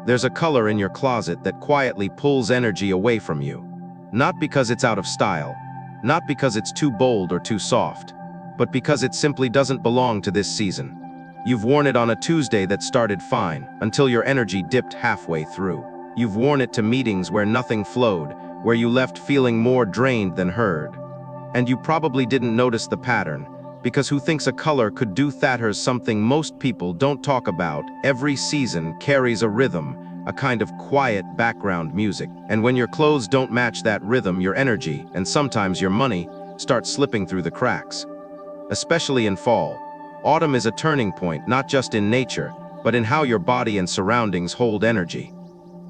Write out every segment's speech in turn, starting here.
There's a color in your closet that quietly pulls energy away from you. Not because it's out of style, not because it's too bold or too soft, but because it simply doesn't belong to this season. You've worn it on a Tuesday that started fine, until your energy dipped halfway through. You've worn it to meetings where nothing flowed, where you left feeling more drained than heard. And you probably didn't notice the pattern, because who thinks a color could do that'ers something most people don't talk about? Every season carries a rhythm, a kind of quiet background music. And when your clothes don't match that rhythm, your energy, and sometimes your money, start slipping through the cracks. Especially in fall. Autumn is a turning point, not just in nature, but in how your body and surroundings hold energy.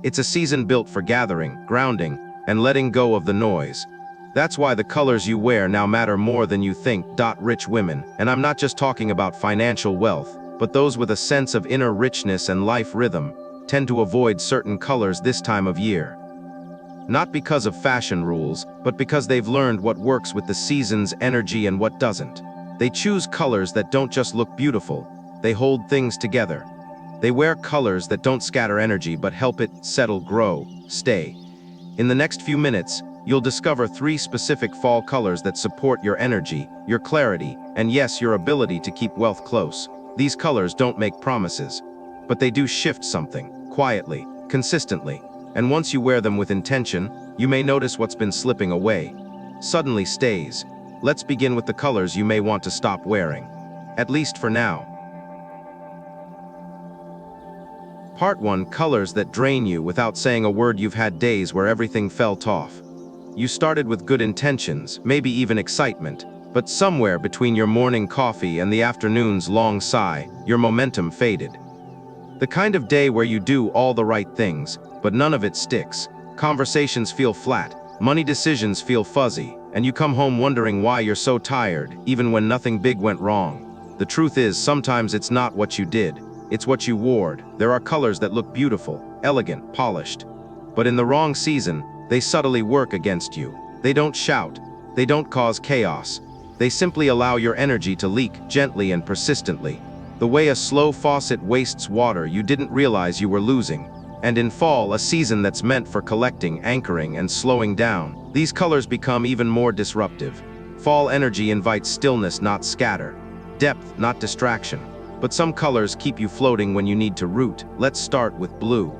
It's a season built for gathering, grounding, and letting go of the noise. That's why the colors you wear now matter more than you think. Rich women, and I'm not just talking about financial wealth, but those with a sense of inner richness and life rhythm, tend to avoid certain colors this time of year. Not because of fashion rules, but because they've learned what works with the season's energy and what doesn't. They choose colors that don't just look beautiful, they hold things together. They wear colors that don't scatter energy but help it settle, grow, stay. In the next few minutes, you'll discover 3 specific fall colors that support your energy, your clarity, and yes, your ability to keep wealth close. These colors don't make promises, but they do shift something, quietly, consistently. And once you wear them with intention, you may notice what's been slipping away. Suddenly stays. Let's begin with the colors you may want to stop wearing. At least for now. Part 1. Colors that drain you without saying a word. You've had days where everything felt off. You started with good intentions, maybe even excitement, but somewhere between your morning coffee and the afternoon's long sigh, your momentum faded. The kind of day where you do all the right things, but none of it sticks. Conversations feel flat, money decisions feel fuzzy, and you come home wondering why you're so tired, even when nothing big went wrong. The truth is, sometimes it's not what you did, it's what you wore. There are colors that look beautiful, elegant, polished, but in the wrong season, they subtly work against you. They don't shout, they don't cause chaos. They simply allow your energy to leak gently and persistently. The way a slow faucet wastes water you didn't realize you were losing. And in fall, a season that's meant for collecting, anchoring, and slowing down, these colors become even more disruptive. Fall energy invites stillness, not scatter. Depth, not distraction. But some colors keep you floating when you need to root. Let's start with blue.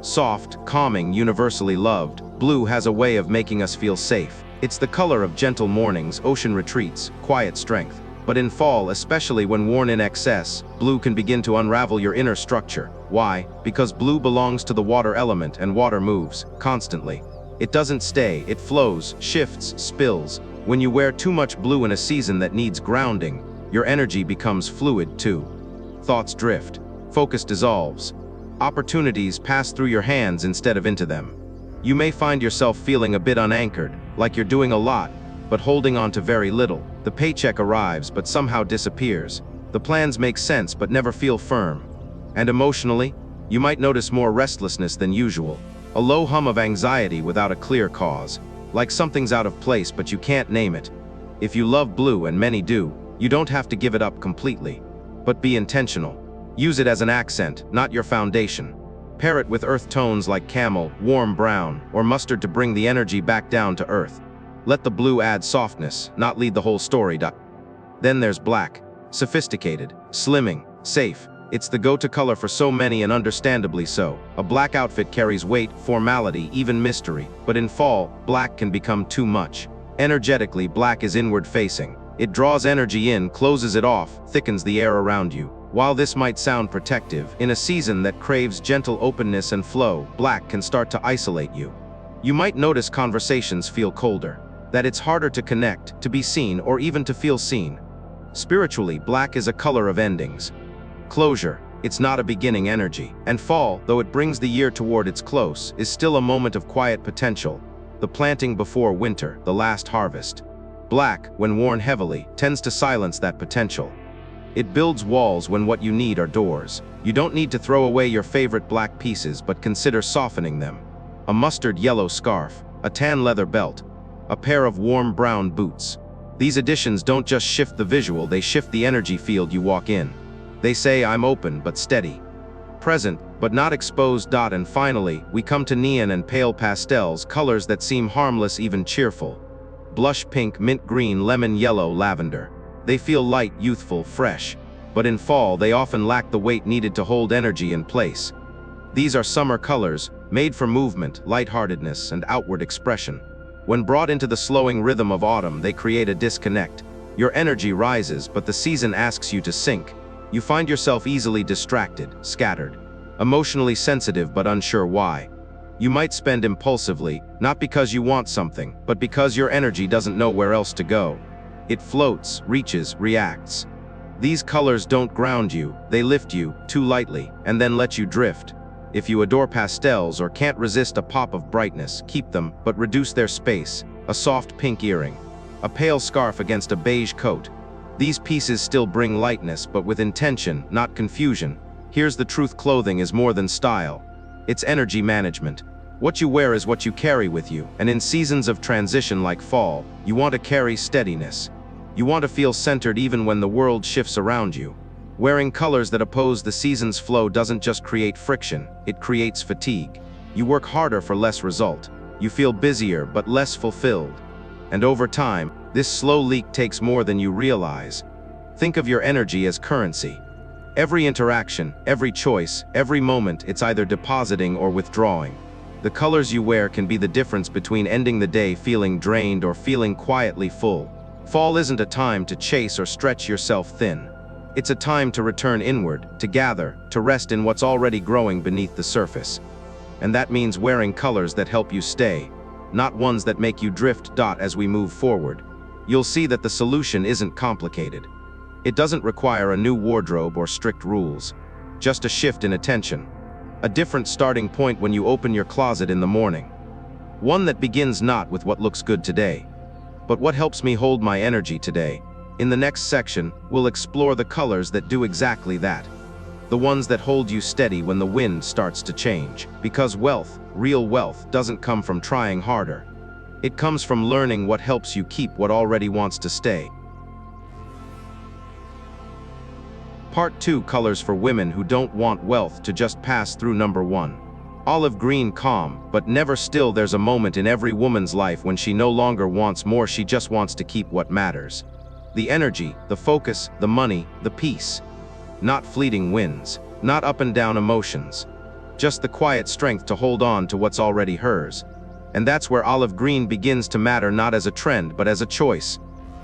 Soft, calming, universally loved, blue has a way of making us feel safe. It's the color of gentle mornings, ocean retreats, quiet strength. But in fall, especially when worn in excess, blue can begin to unravel your inner structure. Why? Because blue belongs to the water element, and water moves, constantly. It doesn't stay, it flows, shifts, spills. When you wear too much blue in a season that needs grounding, your energy becomes fluid too. Thoughts drift, focus dissolves. Opportunities pass through your hands instead of into them. You may find yourself feeling a bit unanchored, like you're doing a lot, but holding on to very little. The paycheck arrives but somehow disappears. The plans make sense but never feel firm. And emotionally, you might notice more restlessness than usual. A low hum of anxiety without a clear cause. Like something's out of place but you can't name it. If you love blue, and many do, you don't have to give it up completely. But be intentional. Use it as an accent, not your foundation. Pair it with earth tones like camel, warm brown, or mustard to bring the energy back down to earth. Let the blue add softness, not lead the whole story. Then there's black. Sophisticated, slimming, safe. It's the go-to color for so many, and understandably so. A black outfit carries weight, formality, even mystery. But in fall, black can become too much. Energetically, black is inward-facing. It draws energy in, closes it off, thickens the air around you. While this might sound protective, in a season that craves gentle openness and flow, black can start to isolate you. You might notice conversations feel colder. That it's harder to connect, to be seen, or even to feel seen. Spiritually, black is a color of endings. Closure. It's not a beginning energy. And fall, though it brings the year toward its close, is still a moment of quiet potential. The planting before winter, the last harvest. Black, when worn heavily, tends to silence that potential. It builds walls when what you need are doors. You don't need to throw away your favorite black pieces, but consider softening them. A mustard yellow scarf, a tan leather belt, a pair of warm brown boots. These additions don't just shift the visual, they shift the energy field you walk in. They say, I'm open but steady. Present, but not exposed. And finally, we come to neon and pale pastels, colors that seem harmless, even cheerful. Blush pink, mint green, lemon yellow, lavender. They feel light, youthful, fresh. But in fall, they often lack the weight needed to hold energy in place. These are summer colors, made for movement, lightheartedness, and outward expression. When brought into the slowing rhythm of autumn, they create a disconnect. Your energy rises, but the season asks you to sink. You find yourself easily distracted, scattered, emotionally sensitive but unsure why. You might spend impulsively, not because you want something, but because your energy doesn't know where else to go. It floats, reaches, reacts. These colors don't ground you, they lift you, too lightly, and then let you drift. If you adore pastels or can't resist a pop of brightness, keep them, but reduce their space. A soft pink earring, a pale scarf against a beige coat. These pieces still bring lightness, but with intention, not confusion. Here's the truth: clothing is more than style. It's energy management. What you wear is what you carry with you, and in seasons of transition like fall, you want to carry steadiness. You want to feel centered even when the world shifts around you. Wearing colors that oppose the season's flow doesn't just create friction, it creates fatigue. You work harder for less result. You feel busier but less fulfilled. And over time, this slow leak takes more than you realize. Think of your energy as currency. Every interaction, every choice, every moment, it's either depositing or withdrawing. The colors you wear can be the difference between ending the day feeling drained or feeling quietly full. Fall isn't a time to chase or stretch yourself thin. It's a time to return inward, to gather, to rest in what's already growing beneath the surface. And that means wearing colors that help you stay, not ones that make you drift. As we move forward, you'll see that the solution isn't complicated. It doesn't require a new wardrobe or strict rules, just a shift in attention. A different starting point when you open your closet in the morning. One that begins not with what looks good today, but what helps me hold my energy today. In the next section, we'll explore the colors that do exactly that. The ones that hold you steady when the wind starts to change. Because wealth, real wealth, doesn't come from trying harder. It comes from learning what helps you keep what already wants to stay. Part 2: Colors for women who don't want wealth to just pass through. Number 1. Olive green. Calm, but never still. There's a moment in every woman's life when she no longer wants more, she just wants to keep what matters. The energy, the focus, the money, the peace. Not fleeting winds, not up and down emotions. Just the quiet strength to hold on to what's already hers. And that's where olive green begins to matter, not as a trend, but as a choice.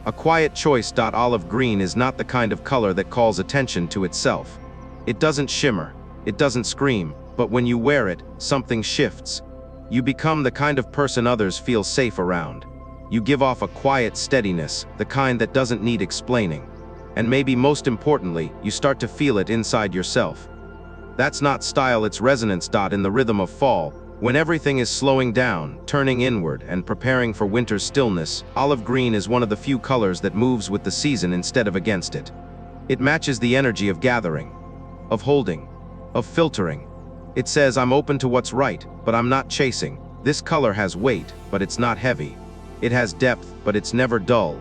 A quiet choice. Olive green is not the kind of color that calls attention to itself. It doesn't shimmer, it doesn't scream, but when you wear it, something shifts. You become the kind of person others feel safe around. You give off a quiet steadiness, the kind that doesn't need explaining. And maybe most importantly, you start to feel it inside yourself. That's not style, it's resonance. In the rhythm of fall, when everything is slowing down, turning inward, and preparing for winter's stillness, olive green is one of the few colors that moves with the season instead of against it. It matches the energy of gathering, of holding, of filtering. It says, I'm open to what's right, but I'm not chasing. This color has weight, but it's not heavy. It has depth, but it's never dull.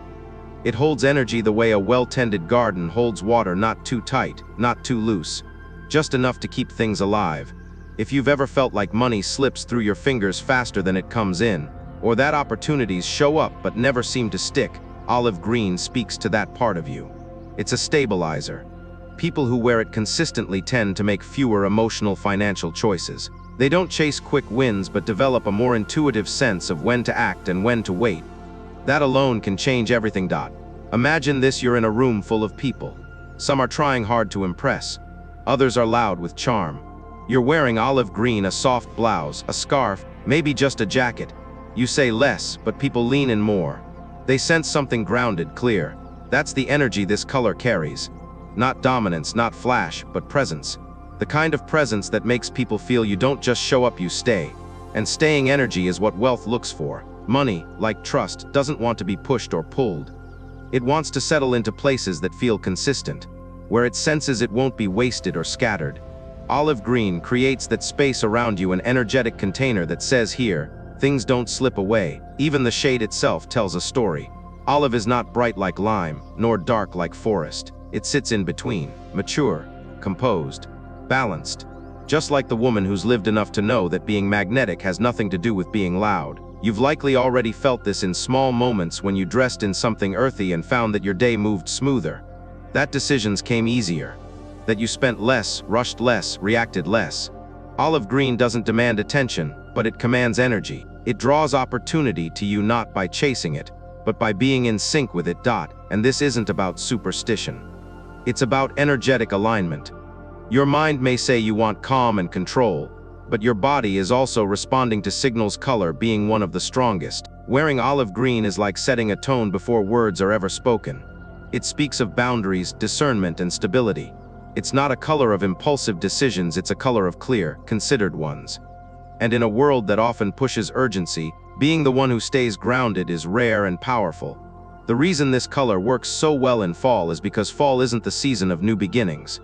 It holds energy the way a well-tended garden holds water, not too tight, not too loose, just enough to keep things alive. If you've ever felt like money slips through your fingers faster than it comes in, or that opportunities show up but never seem to stick, olive green speaks to that part of you. It's a stabilizer. People who wear it consistently tend to make fewer emotional financial choices. They don't chase quick wins but develop a more intuitive sense of when to act and when to wait. That alone can change everything. Imagine this: you're in a room full of people. Some are trying hard to impress. Others are loud with charm. You're wearing olive green, a soft blouse, a scarf, maybe just a jacket. You say less, but people lean in more. They sense something grounded, clear. That's the energy this color carries. Not dominance, not flash, but presence. The kind of presence that makes people feel you don't just show up, you stay. And staying energy is what wealth looks for. Money, like trust, doesn't want to be pushed or pulled. It wants to settle into places that feel consistent, where it senses it won't be wasted or scattered. Olive green creates that space around you, an energetic container that says, here, things don't slip away. Even the shade itself tells a story. Olive is not bright like lime, nor dark like forest. It sits in between, mature, composed, balanced. Just like the woman who's lived enough to know that being magnetic has nothing to do with being loud. You've likely already felt this in small moments when you dressed in something earthy and found that your day moved smoother. That decisions came easier. That you spent less, rushed less, reacted less. Olive green doesn't demand attention, but it commands energy. It draws opportunity to you not by chasing it, but by being in sync with it. And this isn't about superstition. It's about energetic alignment. Your mind may say you want calm and control, but your body is also responding to signals, color being one of the strongest. Wearing olive green is like setting a tone before words are ever spoken. It speaks of boundaries, discernment, and stability. It's not a color of impulsive decisions, it's a color of clear, considered ones. And in a world that often pushes urgency, being the one who stays grounded is rare and powerful. The reason this color works so well in fall is because fall isn't the season of new beginnings.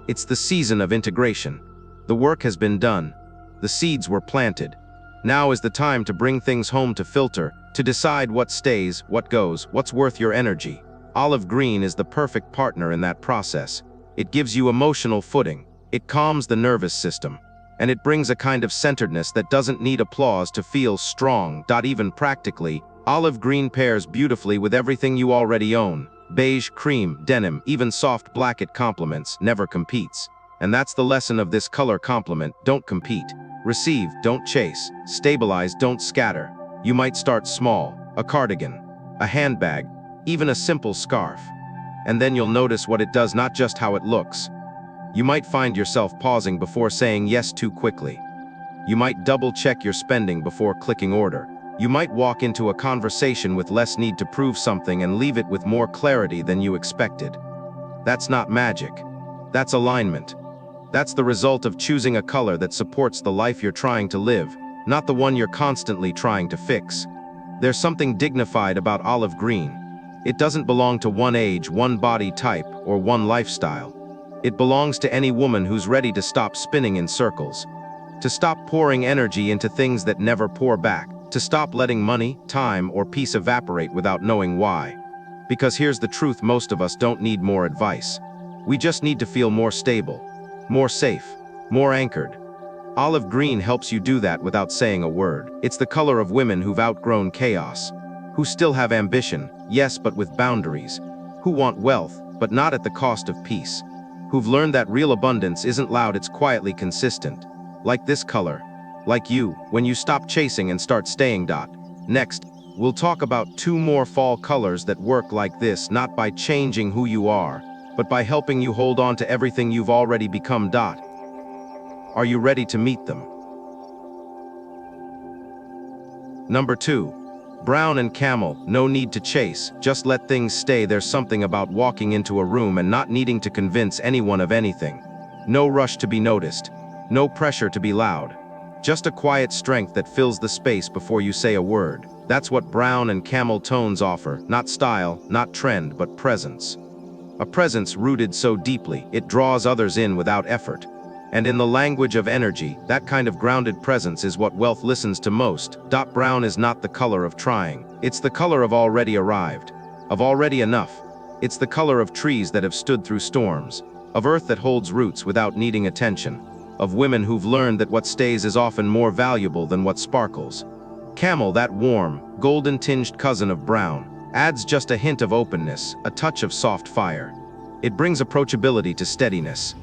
It's the season of integration. The work has been done. The seeds were planted. Now is the time to bring things home to filter, to decide what stays, what goes, what's worth your energy. Olive green is the perfect partner in that process. It gives you emotional footing. It calms the nervous system. And it brings a kind of centeredness that doesn't need applause to feel strong. Even practically, olive green pairs beautifully with everything you already own. Beige, cream, denim, even soft black. It complements, never competes. And that's the lesson of this color complement. Don't compete. Receive, don't chase. Stabilize, don't scatter. You might start small, a cardigan, a handbag, even a simple scarf. And then you'll notice what it does, not just how it looks. You might find yourself pausing before saying yes too quickly. You might double-check your spending before clicking order. You might walk into a conversation with less need to prove something and leave it with more clarity than you expected. That's not magic. That's alignment. That's the result of choosing a color that supports the life you're trying to live, not the one you're constantly trying to fix. There's something dignified about olive green. It doesn't belong to one age, one body type, or one lifestyle. It belongs to any woman who's ready to stop spinning in circles, to stop pouring energy into things that never pour back, to stop letting money, time, or peace evaporate without knowing why. Because here's the truth, most of us don't need more advice. We just need to feel more stable, more safe, more anchored. Olive green helps you do that without saying a word. It's the color of women who've outgrown chaos, who still have ambition, yes, but with boundaries, who want wealth, but not at the cost of peace, who've learned that real abundance isn't loud, it's quietly consistent. Like this color, like you, when you stop chasing and start staying. Next, we'll talk about 2 more fall colors that work like this, not by changing who you are, but by helping you hold on to everything you've already become. Are you ready to meet them? Number 2. Brown and camel. No need to chase, just let things stay. There's something about walking into a room and not needing to convince anyone of anything. No rush to be noticed. No pressure to be loud. Just a quiet strength that fills the space before you say a word. That's what brown and camel tones offer. Not style, not trend, but presence. A presence rooted so deeply, it draws others in without effort. And in the language of energy, that kind of grounded presence is what wealth listens to most. Brown is not the color of trying. It's the color of already arrived, of already enough. It's the color of trees that have stood through storms, of earth that holds roots without needing attention, of women who've learned that what stays is often more valuable than what sparkles. Camel, that warm, golden-tinged cousin of brown, adds just a hint of openness, a touch of soft fire. It brings approachability to steadiness.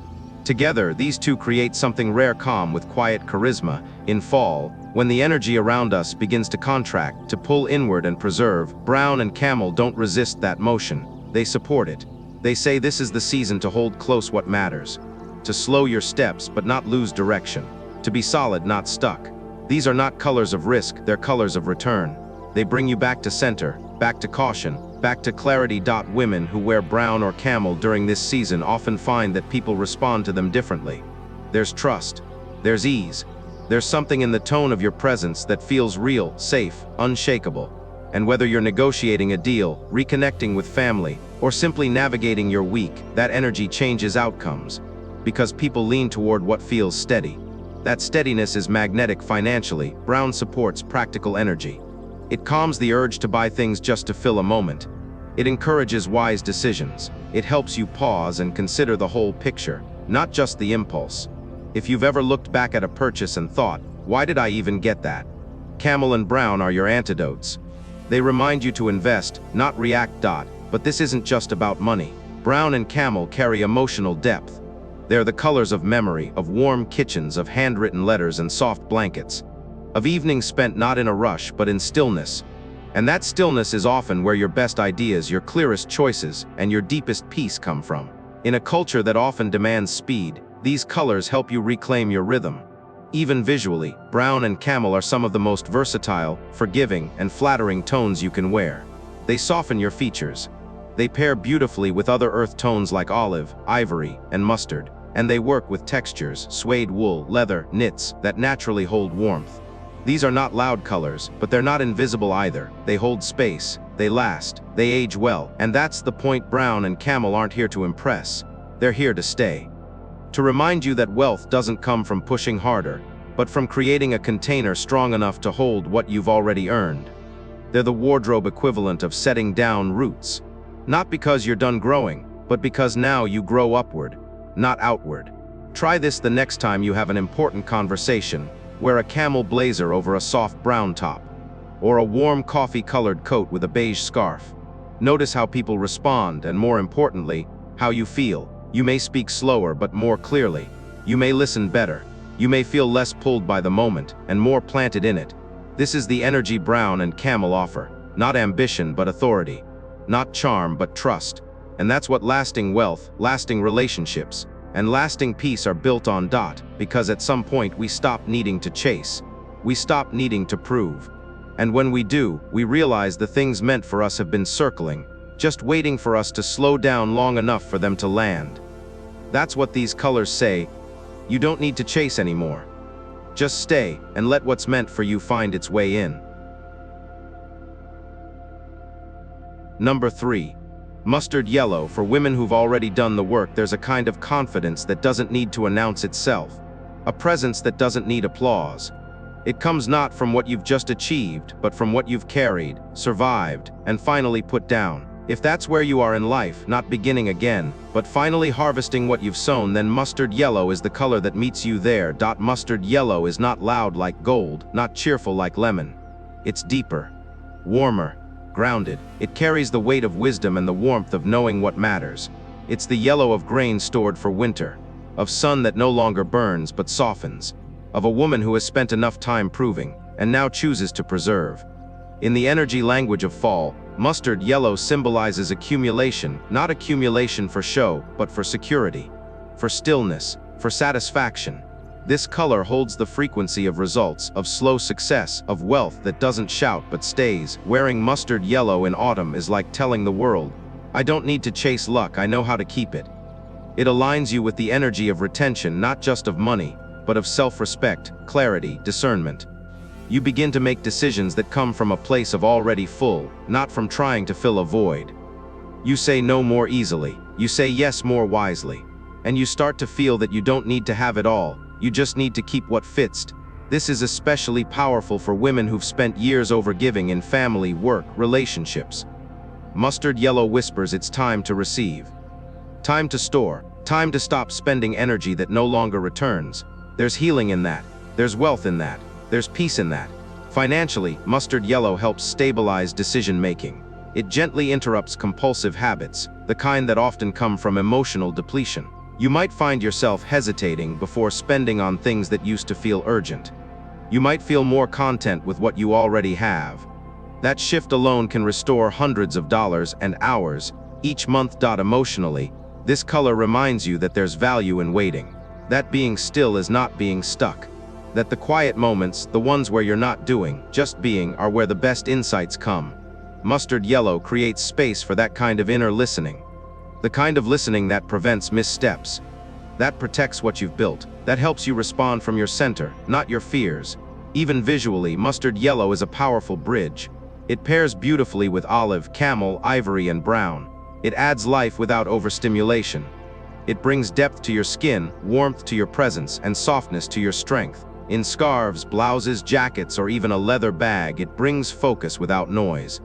Together, these two create something rare, calm with quiet charisma. In fall, when the energy around us begins to contract, to pull inward and preserve, brown and camel don't resist that motion. They support it. They say this is the season to hold close what matters, to slow your steps but not lose direction, to be solid, not stuck. These are not colors of risk, they're colors of return. They bring you back to center, back to caution, back to clarity. Women who wear brown or camel during this season often find that people respond to them differently. There's trust, there's ease, there's something in the tone of your presence that feels real, safe, unshakable. And whether you're negotiating a deal, reconnecting with family, or simply navigating your week, that energy changes outcomes. Because people lean toward what feels steady. That steadiness is magnetic financially. Brown supports practical energy. It calms the urge to buy things just to fill a moment. It encourages wise decisions. It helps you pause and consider the whole picture, not just the impulse. If you've ever looked back at a purchase and thought, why did I even get that? Camel and brown are your antidotes. They remind you to invest, not react. But this isn't just about money. Brown and camel carry emotional depth. They're the colors of memory, of warm kitchens, of handwritten letters and soft blankets, of evenings spent not in a rush but in stillness. And that stillness is often where your best ideas, your clearest choices, and your deepest peace come from. In a culture that often demands speed, these colors help you reclaim your rhythm. Even visually, brown and camel are some of the most versatile, forgiving, and flattering tones you can wear. They soften your features. They pair beautifully with other earth tones like olive, ivory, and mustard, and they work with textures, suede wool, leather, knits, that naturally hold warmth. These are not loud colors, but they're not invisible either. They hold space, they last, they age well, and that's the point. Brown and camel aren't here to impress. They're here to stay. To remind you that wealth doesn't come from pushing harder, but from creating a container strong enough to hold what you've already earned. They're the wardrobe equivalent of setting down roots. Not because you're done growing, but because now you grow upward, not outward. Try this the next time you have an important conversation. Wear a camel blazer over a soft brown top, or a warm coffee-colored coat with a beige scarf. Notice how people respond, and more importantly, how you feel. You may speak slower but more clearly. You may listen better. You may feel less pulled by the moment, and more planted in it. This is the energy brown and camel offer. Not ambition but authority. Not charm but trust. And that's what lasting wealth, lasting relationships, and lasting peace are built on. Because at some point we stop needing to chase. We stop needing to prove. And when we do, we realize the things meant for us have been circling, just waiting for us to slow down long enough for them to land. That's what these colors say. You don't need to chase anymore. Just stay and let what's meant for you find its way in. Number 3. Mustard yellow. For women who've already done the work, there's a kind of confidence that doesn't need to announce itself. A presence that doesn't need applause. It comes not from what you've just achieved, but from what you've carried, survived, and finally put down. If that's where you are in life, not beginning again, but finally harvesting what you've sown, then mustard yellow is the color that meets you there. Mustard yellow is not loud like gold, not cheerful like lemon. It's deeper, warmer, grounded. It carries the weight of wisdom and the warmth of knowing what matters. It's the yellow of grain stored for winter, of sun that no longer burns but softens, of a woman who has spent enough time proving, and now chooses to preserve. In the energy language of fall, mustard yellow symbolizes accumulation, not accumulation for show, but for security, for stillness, for satisfaction. This color holds the frequency of results, of slow success, of wealth that doesn't shout but stays. Wearing mustard yellow in autumn is like telling the world, I don't need to chase luck, I know how to keep it. It aligns you with the energy of retention, not just of money, but of self-respect, clarity, discernment. You begin to make decisions that come from a place of already full, not from trying to fill a void. You say no more easily, you say yes more wisely, and you start to feel that you don't need to have it all, you just need to keep what fits. This is especially powerful for women who've spent years overgiving in family, work, relationships. Mustard yellow whispers it's time to receive. Time to store, time to stop spending energy that no longer returns. There's healing in that, there's wealth in that. There's peace in that. Financially, mustard yellow helps stabilize decision-making. It gently interrupts compulsive habits, the kind that often come from emotional depletion. You might find yourself hesitating before spending on things that used to feel urgent. You might feel more content with what you already have. That shift alone can restore hundreds of dollars and hours each month. Emotionally, this color reminds you that there's value in waiting. That being still is not being stuck. That the quiet moments, the ones where you're not doing, just being, are where the best insights come. Mustard yellow creates space for that kind of inner listening. The kind of listening that prevents missteps. That protects what you've built. That helps you respond from your center, not your fears. Even visually, mustard yellow is a powerful bridge. It pairs beautifully with olive, camel, ivory, and brown. It adds life without overstimulation. It brings depth to your skin, warmth to your presence, and softness to your strength. In scarves, blouses, jackets, or even a leather bag, it brings focus without noise.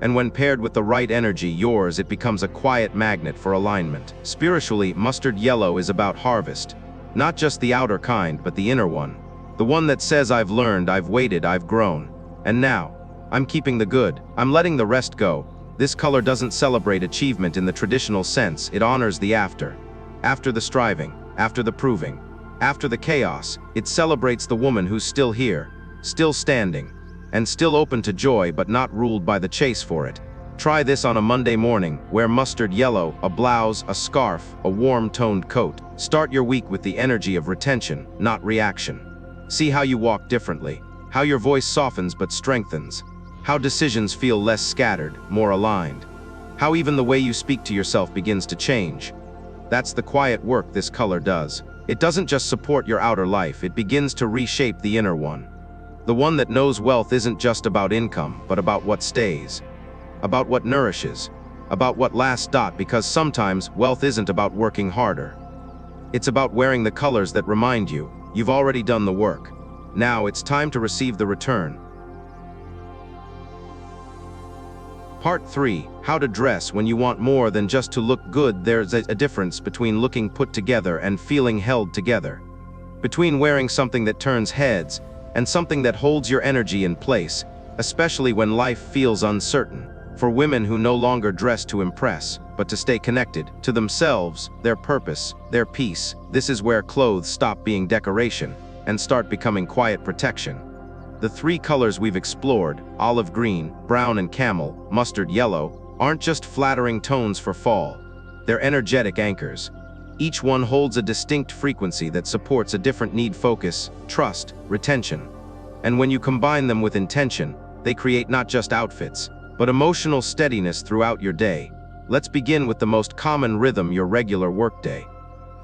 And when paired with the right energy, yours, it becomes a quiet magnet for alignment. Spiritually, mustard yellow is about harvest. Not just the outer kind, but the inner one. The one that says, I've learned, I've waited, I've grown. And now, I'm keeping the good, I'm letting the rest go. This color doesn't celebrate achievement in the traditional sense, it honors the after. After the striving, after the proving, after the chaos, it celebrates the woman who's still here, still standing, and still open to joy but not ruled by the chase for it. Try this on a Monday morning. Wear mustard yellow, a blouse, a scarf, a warm-toned coat. Start your week with the energy of retention, not reaction. See how you walk differently, how your voice softens but strengthens, how decisions feel less scattered, more aligned, how even the way you speak to yourself begins to change. That's the quiet work this color does. It doesn't just support your outer life, it begins to reshape the inner one. The one that knows wealth isn't just about income, but about what stays, about what nourishes, about what lasts. Because sometimes wealth isn't about working harder. It's about wearing the colors that remind you, you've already done the work. Now it's time to receive the return. Part 3. How to dress when you want more than just to look good. There's a difference between looking put together and feeling held together. Between wearing something that turns heads and something that holds your energy in place, especially when life feels uncertain. For women who no longer dress to impress, but to stay connected to themselves, their purpose, their peace, this is where clothes stop being decoration and start becoming quiet protection. The three colors we've explored, olive green, brown and camel, mustard yellow, aren't just flattering tones for fall. They're energetic anchors. Each one holds a distinct frequency that supports a different need: focus, trust, retention. And when you combine them with intention, they create not just outfits, but emotional steadiness throughout your day. Let's begin with the most common rhythm: your regular workday.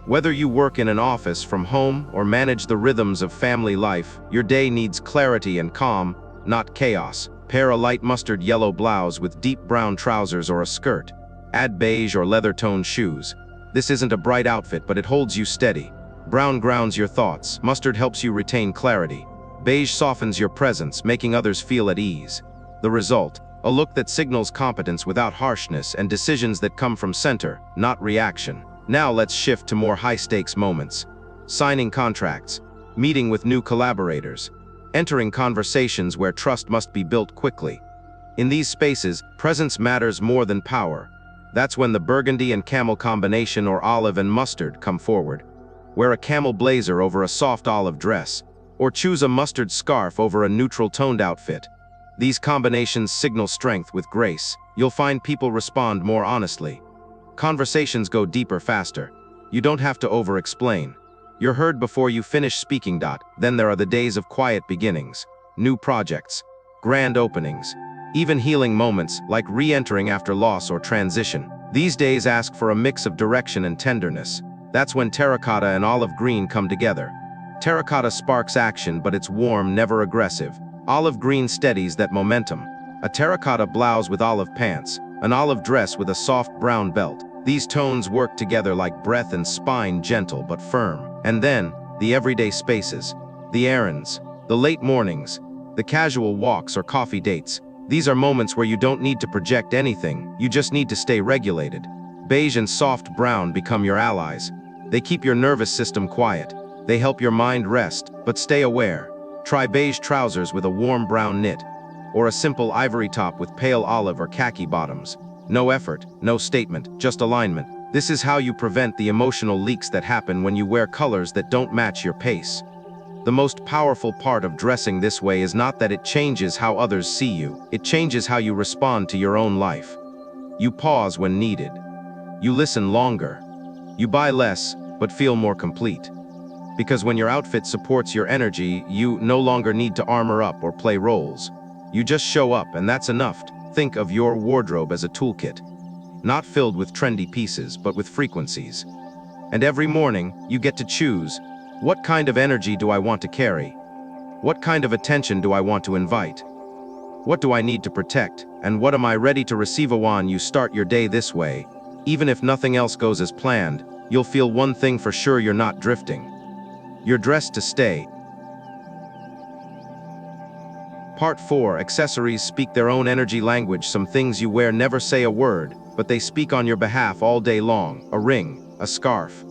Whether you work in an office from home or manage the rhythms of family life, your day needs clarity and calm, not chaos. Pair a light mustard yellow blouse with deep brown trousers or a skirt. Add beige or leather-toned shoes. This isn't a bright outfit, but it holds you steady. Brown grounds your thoughts. Mustard helps you retain clarity. Beige softens your presence, making others feel at ease. The result: a look that signals competence without harshness and decisions that come from center, not reaction. Now let's shift to more high-stakes moments. Signing contracts, meeting with new collaborators, entering conversations where trust must be built quickly. In these spaces, presence matters more than power. That's when the burgundy and camel combination, or olive and mustard, come forward. Wear a camel blazer over a soft olive dress, or choose a mustard scarf over a neutral-toned outfit. These combinations signal strength with grace. You'll find people respond more honestly. Conversations go deeper faster. You don't have to over-explain. You're heard before you finish speaking. Then there are the days of quiet beginnings, new projects, grand openings, even healing moments like re-entering after loss or transition. These days ask for a mix of direction and tenderness. That's when terracotta and olive green come together. Terracotta sparks action, but it's warm, never aggressive. Olive green steadies that momentum. A terracotta blouse with olive pants, an olive dress with a soft brown belt. These tones work together like breath and spine, gentle but firm. And then, the everyday spaces, the errands, the late mornings, the casual walks or coffee dates. These are moments where you don't need to project anything, you just need to stay regulated. Beige and soft brown become your allies. They keep your nervous system quiet. They help your mind rest, but stay aware. Try beige trousers with a warm brown knit, or a simple ivory top with pale olive or khaki bottoms. No effort, no statement, just alignment. This is how you prevent the emotional leaks that happen when you wear colors that don't match your pace. The most powerful part of dressing this way is not that it changes how others see you, it changes how you respond to your own life. You pause when needed. You listen longer. You buy less, but feel more complete. Because when your outfit supports your energy, you no longer need to armor up or play roles. You just show up, and that's enough. Think of your wardrobe as a toolkit, not filled with trendy pieces, but with frequencies. And every morning, you get to choose, what kind of energy do I want to carry? What kind of attention do I want to invite? What do I need to protect? And what am I ready to receive? When you start your day this way, even if nothing else goes as planned, you'll feel one thing for sure: you're not drifting. You're dressed to stay. Part 4. Accessories speak their own energy language. Some things you wear never say a word, but they speak on your behalf all day long. A ring, a scarf,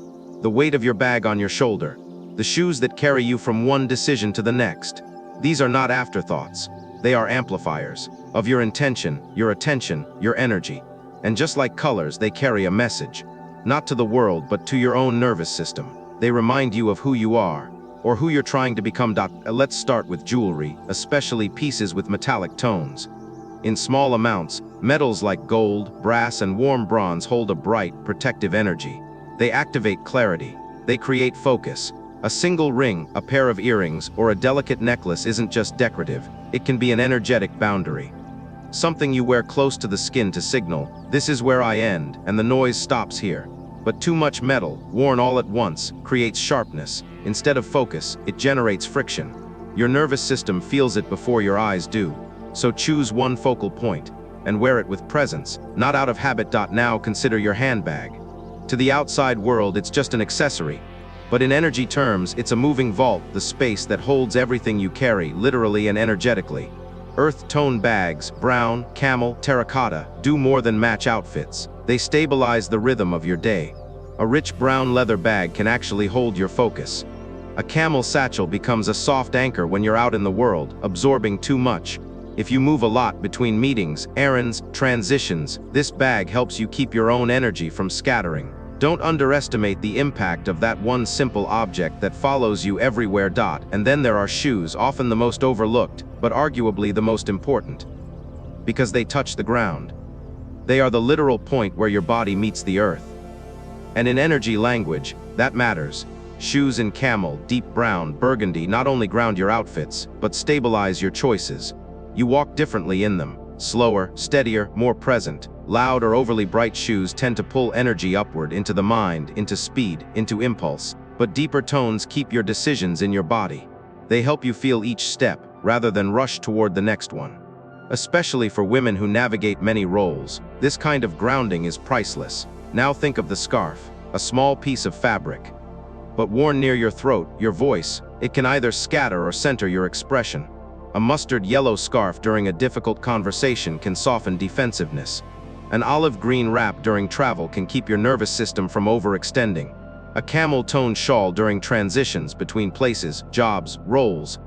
the weight of your bag on your shoulder, the shoes that carry you from one decision to the next. These are not afterthoughts. They are amplifiers of your intention, your attention, your energy. And just like colors, they carry a message, not to the world, but to your own nervous system. They remind you of who you are, or who you're trying to become. Let's start with jewelry, especially pieces with metallic tones. In small amounts, metals like gold, brass, and warm bronze hold a bright, protective energy. They activate clarity. They create focus. A single ring, a pair of earrings, or a delicate necklace isn't just decorative. It can be an energetic boundary. Something you wear close to the skin to signal, this is where I end, and the noise stops here. But too much metal, worn all at once, creates sharpness. Instead of focus, it generates friction. Your nervous system feels it before your eyes do. So choose one focal point, and wear it with presence, not out of habit. Now consider your handbag. To the outside world, it's just an accessory. But in energy terms, it's a moving vault, the space that holds everything you carry, literally and energetically. Earth-tone bags, brown, camel, terracotta, do more than match outfits. They stabilize the rhythm of your day. A rich brown leather bag can actually hold your focus. A camel satchel becomes a soft anchor when you're out in the world, absorbing too much. If you move a lot between meetings, errands, transitions, this bag helps you keep your own energy from scattering. Don't underestimate the impact of that one simple object that follows you everywhere. And then there are shoes, often the most overlooked, but arguably the most important. Because they touch the ground. They are the literal point where your body meets the earth. And in energy language, that matters. Shoes in camel, deep brown, burgundy not only ground your outfits, but stabilize your choices. You walk differently in them. Slower, steadier, more present. Loud or overly bright shoes tend to pull energy upward into the mind, into speed, into impulse. But deeper tones keep your decisions in your body. They help you feel each step, rather than rush toward the next one. Especially for women who navigate many roles, this kind of grounding is priceless. Now think of the scarf, a small piece of fabric. But worn near your throat, your voice, it can either scatter or center your expression. A mustard yellow scarf during a difficult conversation can soften defensiveness. An olive green wrap during travel can keep your nervous system from overextending. A camel-toned shawl during transitions between places, jobs, roles,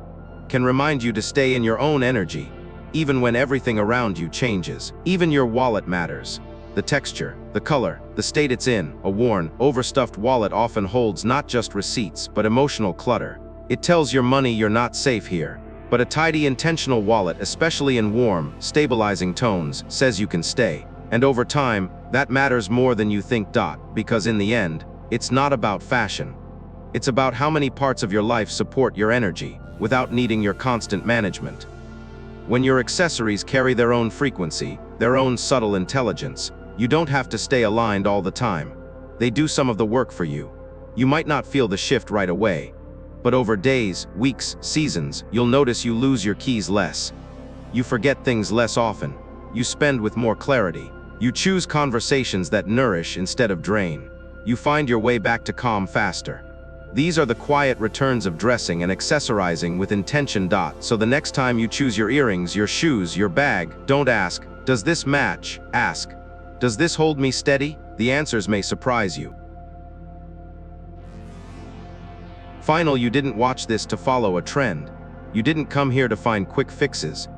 can remind you to stay in your own energy, even when everything around you changes. Even your wallet matters. The texture, the color, the state it's in. A worn, overstuffed wallet often holds not just receipts, but emotional clutter. It tells your money you're not safe here. But a tidy, intentional wallet, especially in warm, stabilizing tones, says you can stay. And over time, that matters more than you think. Because in the end, it's not about fashion. It's about how many parts of your life support your energy, without needing your constant management. When your accessories carry their own frequency, their own subtle intelligence, you don't have to stay aligned all the time. They do some of the work for you. You might not feel the shift right away, but over days, weeks, seasons, you'll notice you lose your keys less. You forget things less often. You spend with more clarity. You choose conversations that nourish instead of drain. You find your way back to calm faster. These are the quiet returns of dressing and accessorizing with intention. So the next time you choose your earrings, your shoes, your bag, don't ask, does this match? Ask, does this hold me steady? The answers may surprise you. Final, you didn't watch this to follow a trend. You didn't come here to find quick fixes.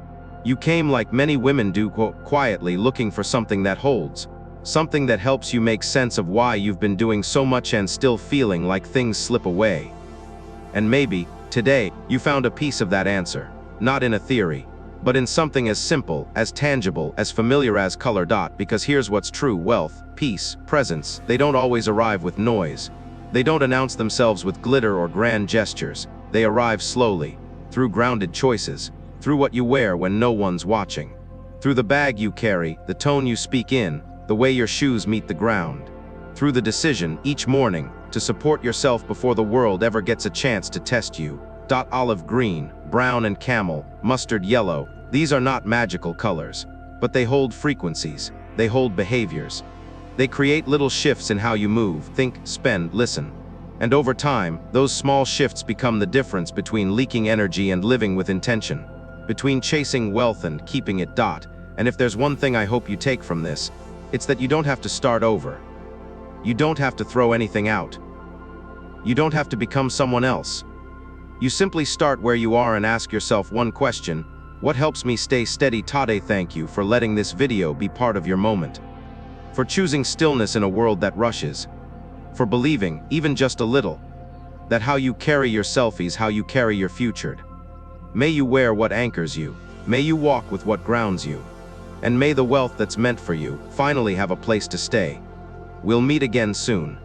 You came, like many women do, quietly looking for something that holds. Something that helps you make sense of why you've been doing so much and still feeling like things slip away. And maybe, today, you found a piece of that answer. Not in a theory, but in something as simple, as tangible, as familiar as color. Because here's what's true: wealth, peace, presence, they don't always arrive with noise. They don't announce themselves with glitter or grand gestures. They arrive slowly, through grounded choices, through what you wear when no one's watching, through the bag you carry, the tone you speak in, the way your shoes meet the ground, through the decision, each morning, to support yourself before the world ever gets a chance to test you. Olive green, brown and camel, mustard yellow, these are not magical colors, but they hold frequencies, they hold behaviors. They create little shifts in how you move, think, spend, listen. And over time, those small shifts become the difference between leaking energy and living with intention, between chasing wealth and keeping it. And if there's one thing I hope you take from this, it's that you don't have to start over. You don't have to throw anything out. You don't have to become someone else. You simply start where you are and ask yourself one question: what helps me stay steady today? Thank you for letting this video be part of your moment. For choosing stillness in a world that rushes. For believing, even just a little, that how you carry yourself is how you carry your future. May you wear what anchors you. May you walk with what grounds you. And may the wealth that's meant for you finally have a place to stay. We'll meet again soon.